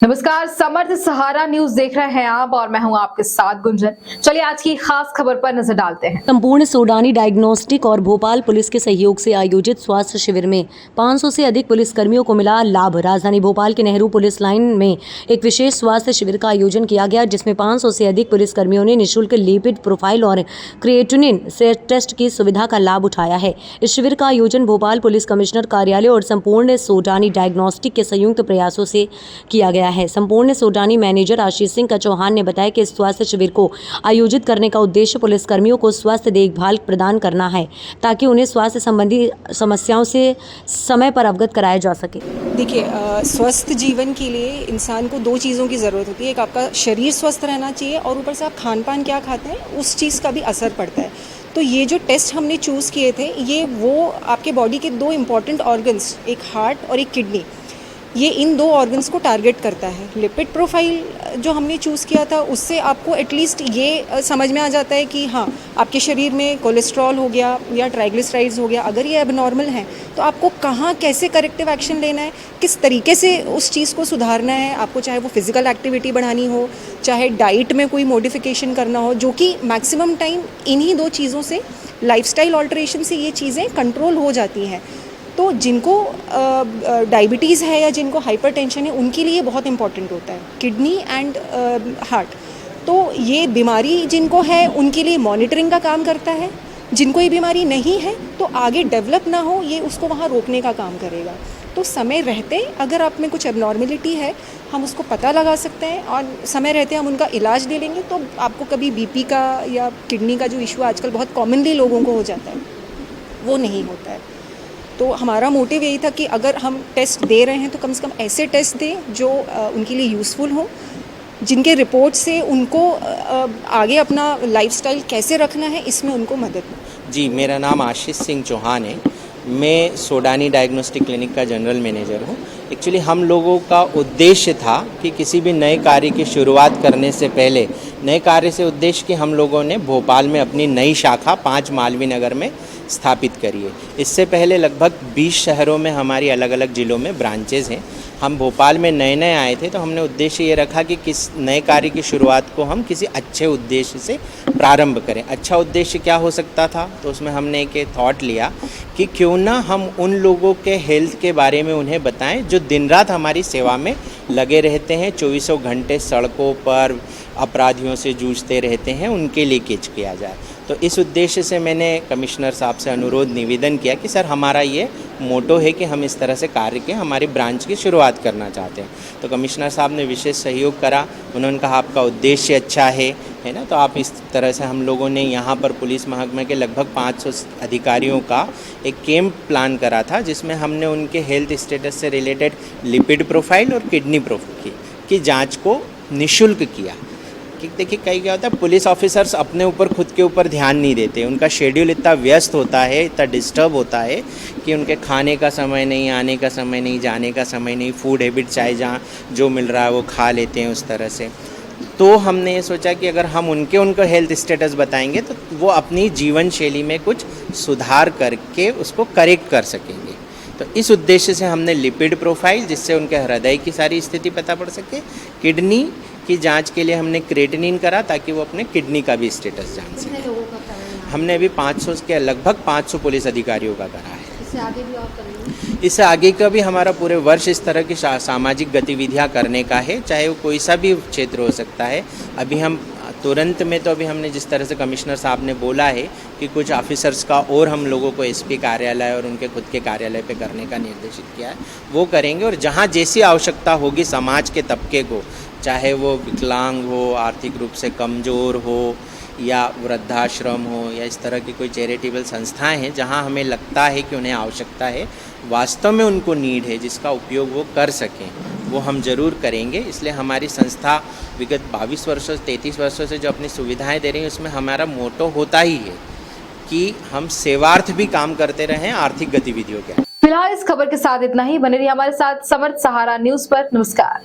नमस्कार, समर्थ सहारा न्यूज देख रहे हैं आप और मैं हूं आपके साथ गुंजन। चलिए आज की खास खबर पर नजर डालते हैं। संपूर्ण सोडानी डायग्नोस्टिक और भोपाल पुलिस के सहयोग से आयोजित स्वास्थ्य शिविर में 500 से अधिक पुलिसकर्मियों को मिला लाभ। राजधानी भोपाल के नेहरू पुलिस लाइन में एक विशेष स्वास्थ्य शिविर का आयोजन किया गया, जिसमें 500 से अधिक पुलिसकर्मियों ने निःशुल्क लिपिड प्रोफाइल और क्रिएटिनिन टेस्ट की सुविधा का लाभ उठाया है। इस शिविर का आयोजन भोपाल पुलिस कमिश्नर कार्यालय और संपूर्ण सोडानी डायग्नोस्टिक के संयुक्त प्रयासों से किया गया है। संपूर्ण सोडानी मैनेजर आशीष सिंह चौहान ने बताया कि इस स्वास्थ्य शिविर को आयोजित करने का उद्देश्य पुलिसकर्मियों को स्वास्थ्य देखभाल प्रदान करना है, ताकि उन्हें स्वास्थ्य संबंधी समस्याओं से समय पर अवगत कराया जा सके। देखिए, स्वस्थ जीवन के लिए इंसान को दो चीज़ों की ज़रूरत होती है। एक, आपका शरीर स्वस्थ रहना चाहिए और ऊपर से आप खान पान क्या खाते हैं उस चीज़ का भी असर पड़ता है। तो ये जो टेस्ट हमने चूज़ किए थे, ये वो आपके बॉडी के दो इम्पॉर्टेंट ऑर्गन्स, एक हार्ट और एक किडनी, ये इन दो ऑर्गन्स को टारगेट करता है। लिपिड प्रोफाइल जो हमने चूज़ किया था, उससे आपको एटलीस्ट ये समझ में आ जाता है कि हाँ, आपके शरीर में कोलेस्ट्रॉल हो गया या ट्राइग्लिसराइड्स हो गया, अगर ये एबनॉर्मल हैं तो आपको कहाँ कैसे करेक्टिव एक्शन लेना है, किस तरीके से उस चीज़ को सुधारना है। आपको चाहे वो फिज़िकल एक्टिविटी बढ़ानी हो, चाहे डाइट में कोई मॉडिफिकेशन करना हो, जो कि मैक्सिमम टाइम इन्हीं दो चीज़ों से, लाइफस्टाइल ऑल्टरेशन से ये चीज़ें कंट्रोल हो जाती हैं। तो जिनको डायबिटीज़ है या जिनको हाइपरटेंशन है, उनके लिए बहुत इंपॉर्टेंट होता है किडनी एंड हार्ट। तो ये बीमारी जिनको है उनके लिए मॉनिटरिंग का काम करता है। जिनको ये बीमारी नहीं है तो आगे डेवलप ना हो, ये उसको वहाँ रोकने का काम करेगा। तो समय रहते अगर आप में कुछ एबनॉर्मेलिटी है, हम उसको पता लगा सकते हैं और समय रहते हम उनका इलाज ले लेंगे, तो आपको कभी बीपी का या किडनी का जो इशू आजकल बहुत कॉमनली लोगों को हो जाता है, वो नहीं होता है। तो हमारा मोटिव यही था कि अगर हम टेस्ट दे रहे हैं तो कम से कम ऐसे टेस्ट दें जो उनके लिए यूज़फुल हों, जिनके रिपोर्ट से उनको आगे अपना लाइफस्टाइल कैसे रखना है इसमें उनको मदद हो। जी, मेरा नाम आशीष सिंह चौहान है। मैं सोडानी डायग्नोस्टिक क्लिनिक का जनरल मैनेजर हूँ। एक्चुअली हम लोगों का उद्देश्य था कि किसी भी नए कार्य की शुरुआत करने से पहले, नए कार्य से उद्देश्य कि हम लोगों ने भोपाल में अपनी नई शाखा 5 मालवीय नगर में स्थापित करी है। इससे पहले लगभग 20 शहरों में हमारी अलग अलग ज़िलों में ब्रांचेज़ हैं। हम भोपाल में नए नए आए थे, तो हमने उद्देश्य ये रखा कि किस नए कार्य की शुरुआत को हम किसी अच्छे उद्देश्य से प्रारंभ करें। अच्छा उद्देश्य क्या हो सकता था, तो उसमें हमने एक थॉट लिया कि क्यों ना हम उन लोगों के हेल्थ के बारे में उन्हें बताएं जो दिन रात हमारी सेवा में लगे रहते हैं, 24 घंटे सड़कों पर अपराधियों से जूझते रहते हैं, उनके लिए किच किया जाए। तो इस उद्देश्य से मैंने कमिश्नर साहब से अनुरोध निवेदन किया कि सर, हमारा ये मोटो है कि हम इस तरह से कार्य के हमारी ब्रांच की शुरुआत करना चाहते हैं। तो कमिश्नर साहब ने विशेष सहयोग करा। उन्होंने कहा आपका उद्देश्य अच्छा है ना, तो आप इस तरह से, हम लोगों ने यहाँ पर पुलिस महकमे के लगभग 500 अधिकारियों का एक कैंप प्लान करा था, जिसमें हमने उनके हेल्थ स्टेटस से रिलेटेड लिपिड प्रोफाइल और किडनी प्रोफाइल की जाँच को निःशुल्क किया। कि देखिए, कई क्या होता है, पुलिस ऑफिसर्स अपने ऊपर खुद के ऊपर ध्यान नहीं देते। उनका शेड्यूल इतना व्यस्त होता है, इतना डिस्टर्ब होता है कि उनके खाने का समय नहीं, आने का समय नहीं, जाने का समय नहीं, फूड हैबिट चाहे जहाँ जो मिल रहा है वो खा लेते हैं उस तरह से। तो हमने ये सोचा कि अगर हम उनका हेल्थ स्टेटस बताएंगे तो वो अपनी जीवन शैली में कुछ सुधार करके उसको करेक्ट कर सकेंगे। तो इस उद्देश्य से हमने लिपिड प्रोफाइल, जिससे उनके हृदय की सारी स्थिति पता पड़ सके, किडनी की जांच के लिए हमने क्रिएटिनिन करा ताकि वो अपने किडनी का भी स्टेटस जान सके। हमने अभी 500 के लगभग 500 पुलिस अधिकारियों का करा है। इससे आगे भी और करेंगे? इससे आगे का भी हमारा पूरे वर्ष इस तरह की सामाजिक गतिविधियां करने का है, चाहे वो कोई सा भी क्षेत्र हो सकता है। अभी हम तुरंत में, तो अभी हमने जिस तरह से कमिश्नर साहब ने बोला है कि कुछ ऑफिसर्स का और हम लोगों को एसपी कार्यालय और उनके खुद के कार्यालय पे करने का निर्देशित किया है, वो करेंगे। और जहाँ जैसी आवश्यकता होगी समाज के तबके को, चाहे वो विकलांग हो, आर्थिक रूप से कमज़ोर हो, या वृद्धाश्रम हो, या इस तरह की कोई चैरिटेबल संस्थाएं हैं जहां हमें लगता है कि उन्हें आवश्यकता है, वास्तव में उनको नीड है, जिसका उपयोग वो कर सकें, वो हम ज़रूर करेंगे। इसलिए हमारी संस्था विगत 22 वर्षों 33 वर्षों से जो अपनी सुविधाएं दे रही है, उसमें हमारा मोटो होता ही है कि हम सेवार्थ भी काम करते रहें, आर्थिक गतिविधियों के। फिलहाल इस खबर के साथ इतना ही। बने रहिए हमारे साथ समर्थ सहारा न्यूज पर। नमस्कार।